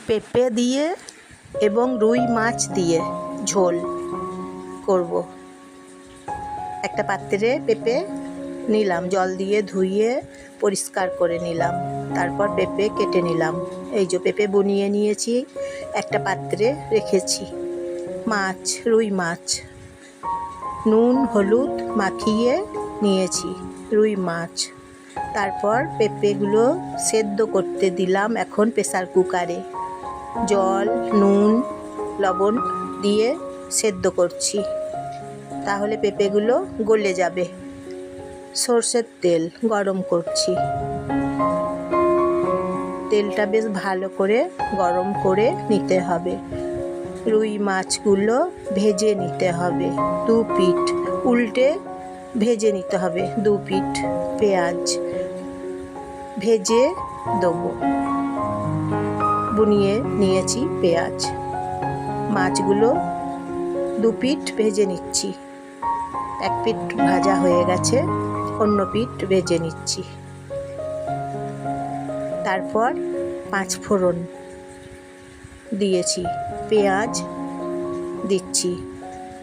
পেঁপে দিয়ে এবং রুই মাছ দিয়ে ঝোল করব। একটা পাত্রে পেঁপে নিলাম, জল দিয়ে ধুয়ে পরিষ্কার করে নিলাম। তারপর পেঁপে কেটে নিলাম। এই যে পেঁপে বনিয়ে নিয়েছি, একটা পাত্রে রেখেছি। মাছ, রুই মাছ নুন হলুদ মাখিয়ে নিয়েছি, রুই মাছ। তারপর পেঁপেগুলো সেদ্ধ করতে দিলাম এখন প্রেসার কুকারে। জল নুন লবণ দিয়ে সেদ্ধ করছি, তাহলে পেঁপেগুলো গলে যাবে। সরষের তেল গরম করছি, তেলটা বেশ ভালো করে গরম করে নিতে হবে। রুই মাছগুলো ভেজে নিতে হবে, দু পিঠ উল্টে ভেজে নিতে হবে। দু পিঠ পেঁয়াজ ভেজে দেবো। বুনিয়ে নিয়েছি পেঁয়াজ, মাছগুলো দু পিঠ ভেজে নিচ্ছি। এক পিঠ ভাজা হয়ে গেছে, অন্য পিঠ ভেজে নিচ্ছি। তারপর 5 ফোড়ন দিয়েছি, পেঁয়াজ দিচ্ছি।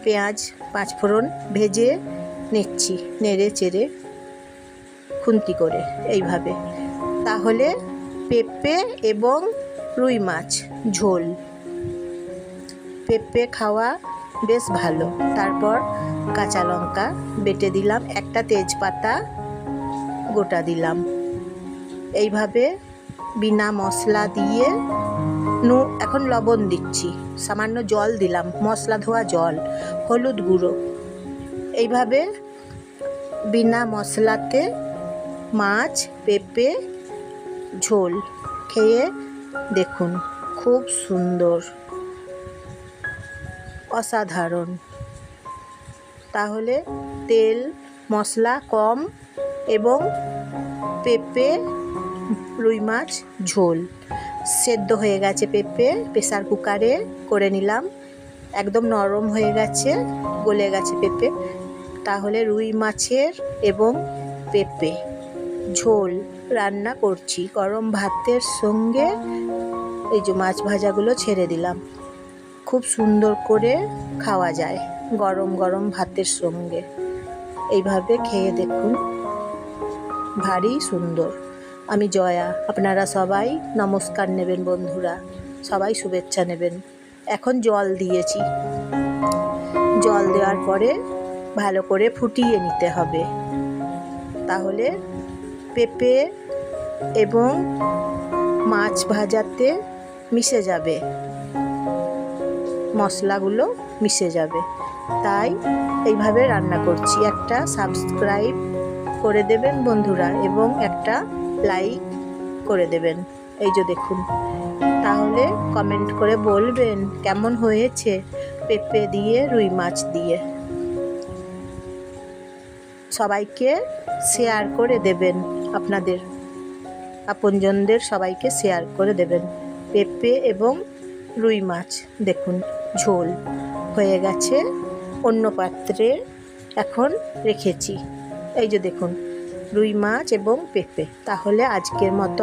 পেঁয়াজ 5 ফোড়ন ভেজে নিচ্ছি, নেড়ে চেড়ে খুন্তি করে এইভাবে। তাহলে পেঁপে এবং রুই মাছ ঝোল। পেঁপে খাওয়া বেশ ভালো। তারপর কাঁচা লঙ্কা বেটে দিলাম, একটা তেজপাতা গোটা দিলাম। এইভাবে বিনা মশলা দিয়ে এখন লবণ দিচ্ছি, সামান্য জল দিলাম, মশলা ধোয়া জল, হলুদ গুঁড়ো। এইভাবে বিনা মশলাতে মাছ পেঁপে ঝোল খেয়ে দেখুন, খুব সুন্দর, অসাধারণ। তাহলে তেল মশলা কম এবং পেঁপে রুই মাছ ঝোল সেদ্ধ হয়ে গেছে। পেঁপে প্রেসার কুকারে করে নিলাম, একদম নরম হয়ে গেছে, গলে গেছে পেঁপে। তাহলে রুই মাছের এবং পেঁপে ঝোল রান্না করছি গরম ভাতের সঙ্গে। এই যে মাছ ভাজাগুলো ছেড়ে দিলাম, খুব সুন্দর করে খাওয়া যায় গরম গরম ভাতের সঙ্গে। এইভাবে খেয়ে দেখুন, ভারী সুন্দর। আমি জয়া, আপনারা সবাই নমস্কার নেবেন বন্ধুরা, সবাই শুভেচ্ছা নেবেন। এখন জল দিয়েছি, জল দেওয়ার পরে ভালো করে ফুটিয়ে নিতে হবে। তাহলে পেঁপে এবং মাছ ভাজাতে মিশে যাবে, মশলাগুলো মিশে যাবে। তাই এইভাবে রান্না করছি। একটা সাবস্ক্রাইব করে দেবেন বন্ধুরা এবং একটা লাইক করে দেবেন। এই যে দেখুন, তাহলে কমেন্ট করে বলবেন কেমন হয়েছে পেঁপে দিয়ে রুই মাছ দিয়ে। সবাইকে শেয়ার করে দেবেন, আপনাদের আপনজনদের সবাইকে শেয়ার করে দেবেন। পেঁপে এবং রুই মাছ দেখুন ঝোল হয়ে গেছে, অন্য পাত্রে এখন রেখেছি। এই যে দেখুন রুই মাছ এবং পেঁপে। তাহলে আজকের মতো